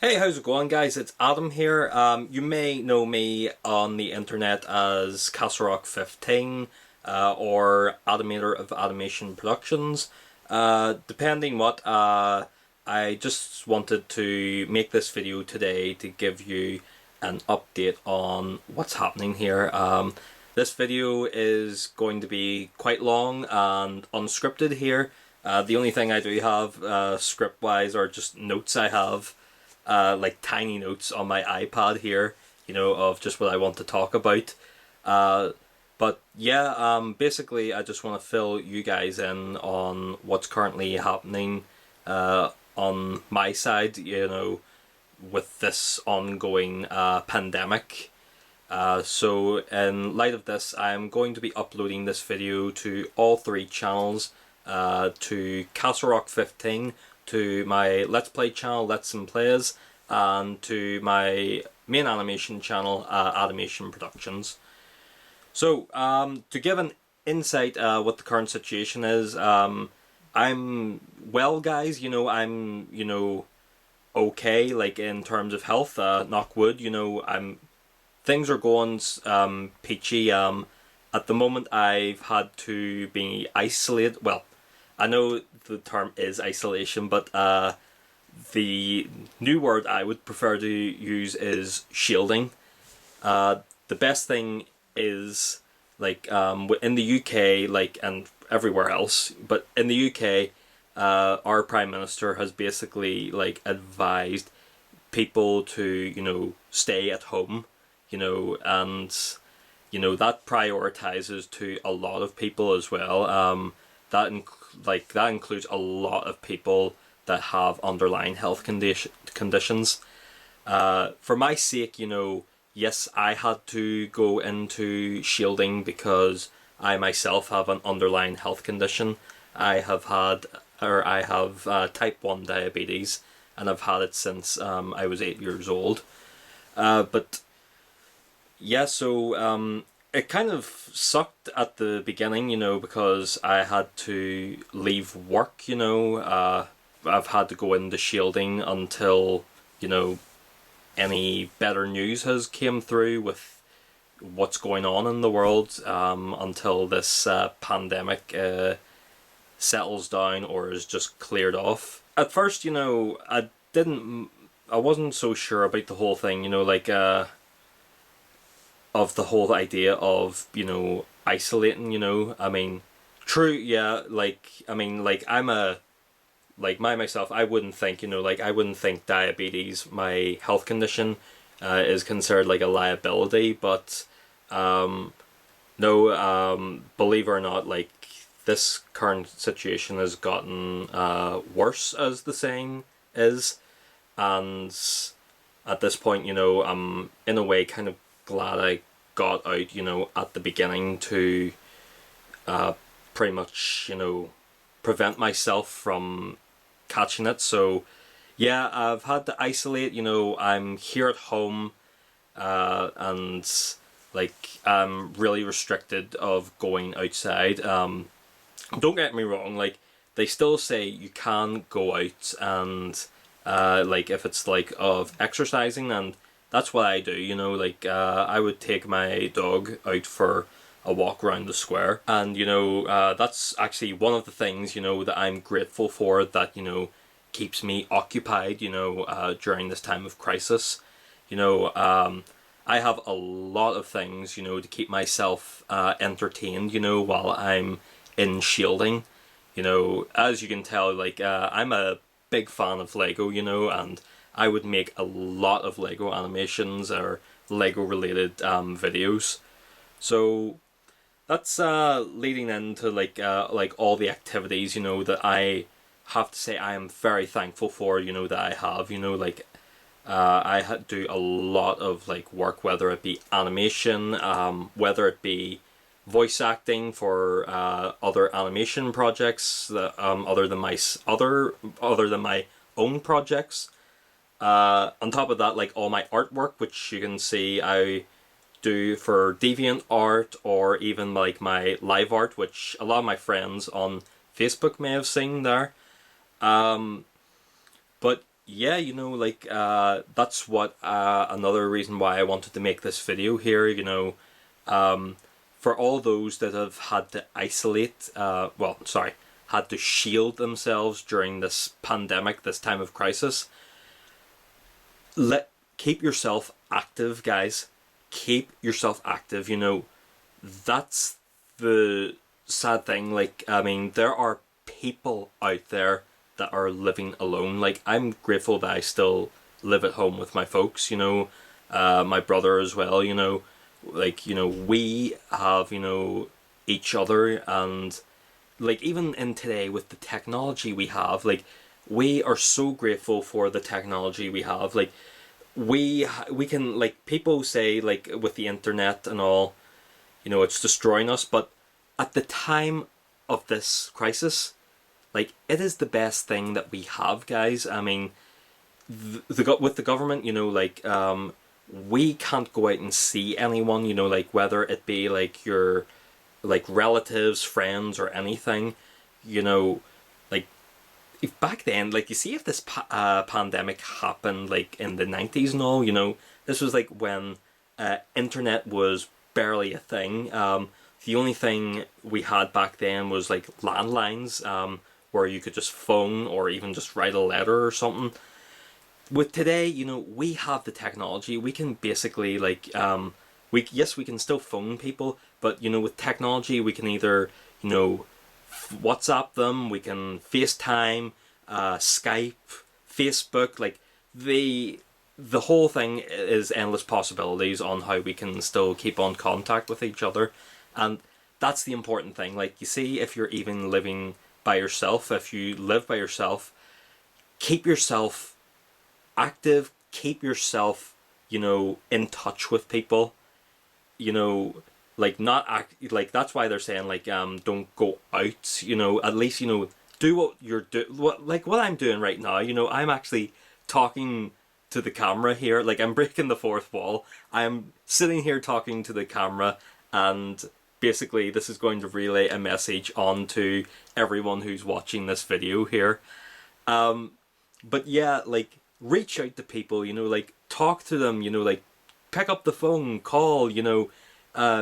Hey, how's it going, guys? It's Adam here. You may know me on the internet as Castlerock15 or Animator of Animation Productions. Depending what, I just wanted to make this video today to give you an update on what's happening here. This video is going to be quite long and unscripted here. The only thing I do have script-wise are just notes I have. Like tiny notes on my iPad here, of just what I want to talk about. But yeah, basically I just want to fill you guys in on what's currently happening on my side, with this ongoing pandemic. So in light of this, I'm going to be uploading this video to all three channels, to Castlerock15, to my Let's Play channel, Let's and Plays, and to my main animation channel, Animation Productions. So, to give an insight what the current situation is, I'm well, guys. I'm okay, like in terms of health. Knock wood. Things are going peachy. At the moment, I've had to be isolated. Well, I know the term is isolation, but the new word I would prefer to use is shielding. The best thing is, like, in the UK, like, and everywhere else, but in the UK, our Prime Minister has basically, like, advised people to, stay at home, and, that prioritizes to a lot of people as well. That includes a lot of people that have underlying health conditions. For my sake, yes, I had to go into shielding because I myself have an underlying health condition. I have type 1 diabetes, and I've had it since I was 8 years old. But yeah, so it kind of sucked at the beginning, because I had to leave work, I've had to go into shielding until, any better news has came through with what's going on in the world, until this pandemic settles down or is just cleared off. At first, I wasn't so sure about the whole thing, of the whole idea of, isolating, I mean, true, yeah, myself, I wouldn't think, I wouldn't think diabetes, my health condition, is considered like a liability, but, no, believe it or not, like, this current situation has gotten, worse, as the saying is, and at this point, I'm in a way kind of glad I got out, at the beginning to pretty much, prevent myself from catching it. So yeah, I've had to isolate, I'm here at home, and like I'm really restricted of going outside. Don't get me wrong, like they still say you can go out and like if it's like of exercising, and that's what I do, I would take my dog out for a walk around the square, and that's actually one of the things that I'm grateful for, that keeps me occupied during this time of crisis. I have a lot of things to keep myself entertained while I'm in shielding. As you can tell, like I'm a big fan of Lego, and I would make a lot of Lego animations or Lego related videos. So that's leading into like all the activities that I have to say I am very thankful for, that I have, I do a lot of like work, whether it be animation, whether it be voice acting for other animation projects that other than my own projects. On top of that, like all my artwork, which you can see I do for DeviantArt, or even like my live art, which a lot of my friends on Facebook may have seen there. But yeah, you know, like that's what another reason why I wanted to make this video here. You know, for all those that have had to isolate, well, sorry, had to shield themselves during this pandemic, this time of crisis. Keep yourself active, guys. Keep yourself active. You know, that's the sad thing. Like, I mean, there are people out there that are living alone. Like, I'm grateful that I still live at home with my folks, you know, my brother as well, you know, like, you know, we have, you know, each other. And like, even in today with the technology we have, like, we are so grateful for the technology we have. Like, we can, like, people say, like, with the internet and all, you know, it's destroying us, but at the time of this crisis, like, it is the best thing that we have, guys. I mean, with the government, you know, like, we can't go out and see anyone, you know, like, whether it be like your, like, relatives, friends, or anything, you know, like, if back then, like, you see, if this pandemic happened, like, in the 90s and all, you know, this was like when internet was barely a thing. The only thing we had back then was like landlines, where you could just phone or even just write a letter or something. With today, you know, we have the technology. We can basically, like, we can still phone people, but, you know, with technology, we can either, you know, WhatsApp them, we can FaceTime, Skype, Facebook. Like, the whole thing is endless possibilities on how we can still keep on contact with each other. And that's the important thing. Like, you see, if you're even living by yourself, if you live by yourself, keep yourself active, keep yourself, you know, in touch with people, you know, like, not act, like, that's why they're saying, like, don't go out, you know, at least, you know, do what you're what I'm doing right now, you know. I'm actually talking to the camera here, like, I'm breaking the fourth wall. I'm sitting here talking to the camera, and basically this is going to relay a message on to everyone who's watching this video here. But yeah, like, reach out to people, you know, like, talk to them, you know, like, pick up the phone, call, you know,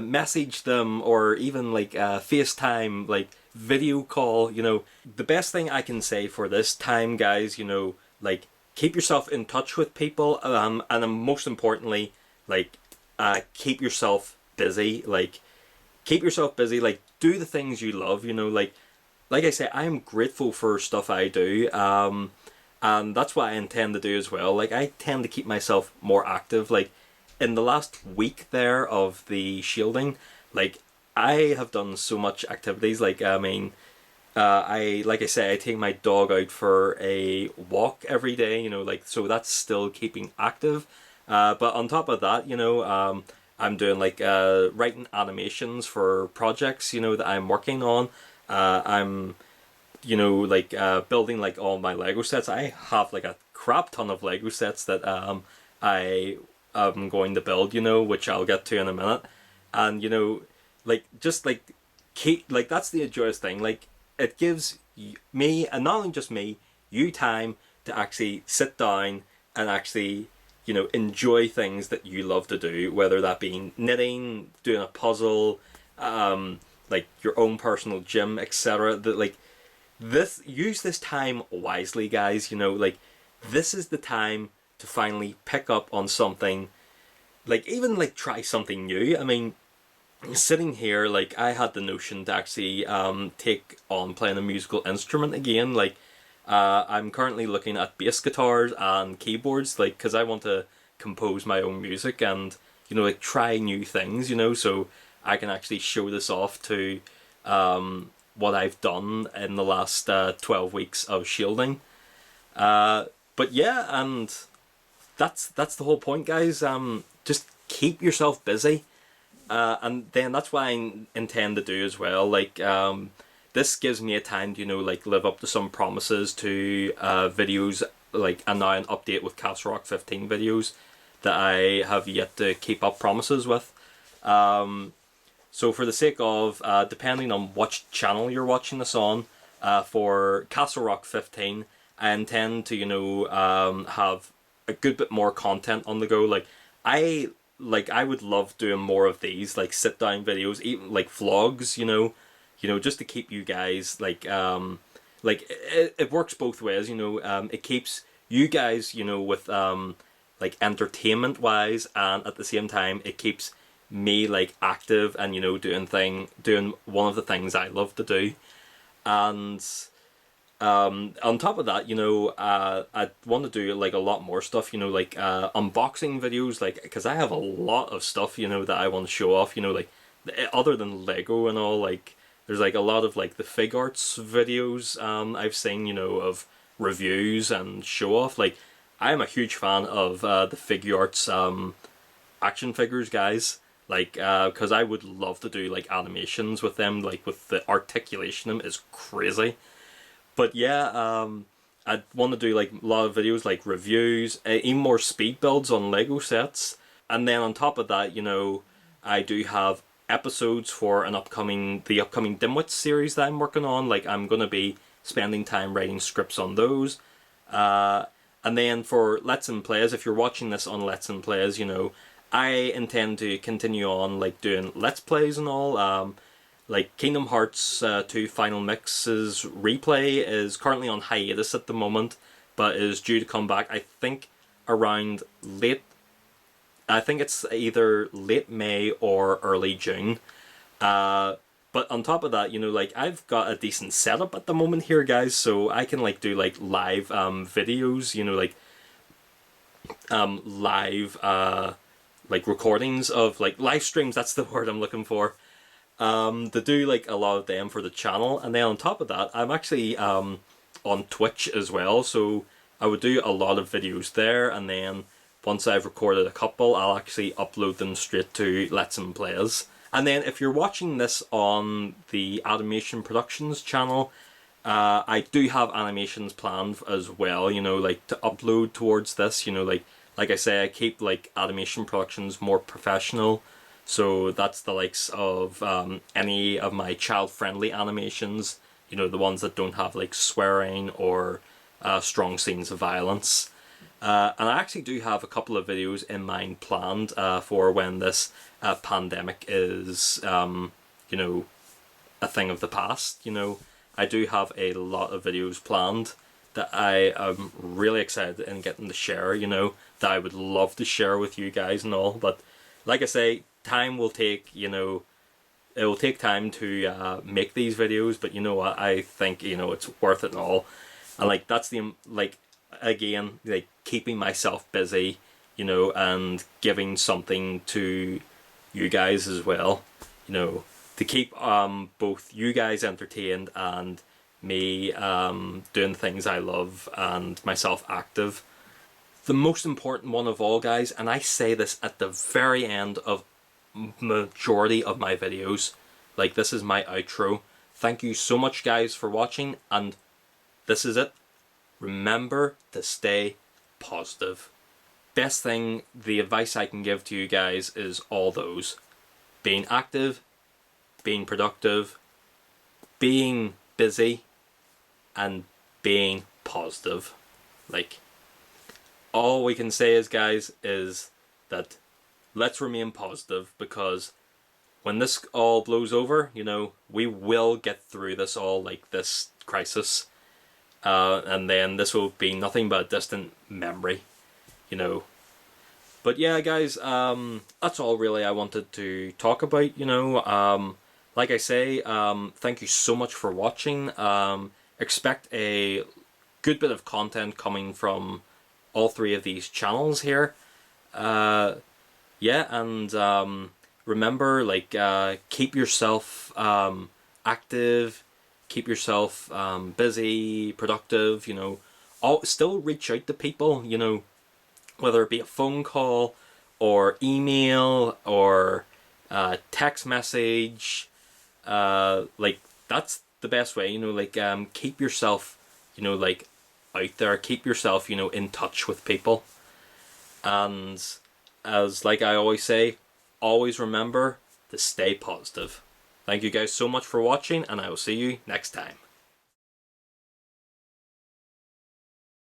message them, or even, like, FaceTime, like, video call, you know. The best thing I can say for this time, guys, you know, like, keep yourself in touch with people, and most importantly, like, keep yourself busy. Like, keep yourself busy, like, do the things you love, you know. Like I say, I'm grateful for stuff I do, and that's what I intend to do as well. Like, I tend to keep myself more active. Like, in the last week there of the shielding, like, I have done so much activities. Like, I mean, like I say, I take my dog out for a walk every day, you know, like, so that's still keeping active. But on top of that, you know, I'm doing, like, writing animations for projects, you know, that I'm working on. I'm, you know, like, building, like, all my Lego sets. I have, like, a crap ton of Lego sets that I am going to build, you know, which I'll get to in a minute. And, you know, like, just, like, keep, like, that's the joyous thing. Like, it gives me, and not only just me, you, time to actually sit down and actually, you know, enjoy things that you love to do, whether that be knitting, doing a puzzle, like, your own personal gym, etc. That, like, this, use this time wisely, guys. You know, like, this is the time to finally pick up on something, like, even, like, try something new. I mean, sitting here, like, I had the notion to actually take on playing a musical instrument again. Like, I'm currently looking at bass guitars and keyboards, like, because I want to compose my own music and, you know, like, try new things, you know, so I can actually show this off to what I've done in the last 12 weeks of shielding. But yeah, and that's the whole point, guys. Just keep yourself busy. And then that's what I intend to do as well. Like, this gives me a time to, you know, like, live up to some promises to videos, like, and now an update with Castlerock15 videos that I have yet to keep up promises with. So for the sake of, depending on which channel you're watching this on, for Castlerock15, I intend to, you know, have a good bit more content on the go. I would love doing more of these, like sit down videos, even like vlogs, you know, just to keep you guys like it works both ways, you know. It keeps you guys, you know, with like entertainment wise, and at the same time it keeps me like active and, you know, doing one of the things I love to do. And on top of that, you know, I want to do like a lot more stuff, you know, like unboxing videos, like, because I have a lot of stuff, you know, that I want to show off, you know, like other than Lego and all. Like there's like a lot of like the fig arts videos I've seen, you know, of reviews and show off. Like I am a huge fan of the figure arts action figures, guys. Like, because I would love to do like animations with them, like with the articulation of them is crazy. But yeah, I want to do like a lot of videos, like reviews, even more speed builds on Lego sets. And then on top of that, you know, I do have episodes for the upcoming Dimwits series that I'm working on. Like I'm gonna be spending time writing scripts on those. Uh, and then for Let's and Plays, if you're watching this on Let's and Plays, you know, I intend to continue on like doing Let's Plays and all. Like Kingdom Hearts 2 Final Mix's replay is currently on hiatus at the moment, but is due to come back, I think, around late. I think it's either late May or early June. But on top of that, you know, like I've got a decent setup at the moment here, guys, so I can like do like live videos, you know, like live like recordings of like live streams. That's the word I'm looking for. To do like a lot of them for the channel, and then on top of that, I'm actually on Twitch as well, so I would do a lot of videos there, and then once I've recorded a couple, I'll actually upload them straight to Let's and Plays. And then if you're watching this on the Animation Productions channel, I do have animations planned as well, you know, like to upload towards this, you know, like I say, I keep like Animation Productions more professional. So that's the likes of any of my child-friendly animations, you know, the ones that don't have like swearing or strong scenes of violence. And I actually do have a couple of videos in mind planned for when this pandemic is, you know, a thing of the past. You know, I do have a lot of videos planned that I am really excited in getting to share, you know, that I would love to share with you guys and all. But like I say, time will take, you know, it will take time to make these videos, but you know what, I think, you know, it's worth it and all. And like that's the like, again, like keeping myself busy, you know, and giving something to you guys as well, you know, to keep both you guys entertained and me doing things I love and myself active. The most important one of all, guys, and I say this at the very end of majority of my videos, like this is my outro. Thank you so much, guys, for watching, and this is it. Remember to stay positive. Best thing, the advice I can give to you guys is all those: being active, being productive, being busy, and being positive. Like, all we can say is, guys, is that let's remain positive, because when this all blows over, you know, we will get through this all, like this crisis, and then this will be nothing but a distant memory, you know. But yeah, guys, that's all really I wanted to talk about, you know. Like I say, thank you so much for watching. Expect a good bit of content coming from all three of these channels here. Yeah, and remember, like, keep yourself active, keep yourself busy, productive, you know. Still reach out to people, you know, whether it be a phone call or email or text message. Like, that's the best way, you know, like, keep yourself, you know, like, out there, keep yourself, you know, in touch with people. And as like I always say, always remember to stay positive. Thank you guys so much for watching, and I will see you next time.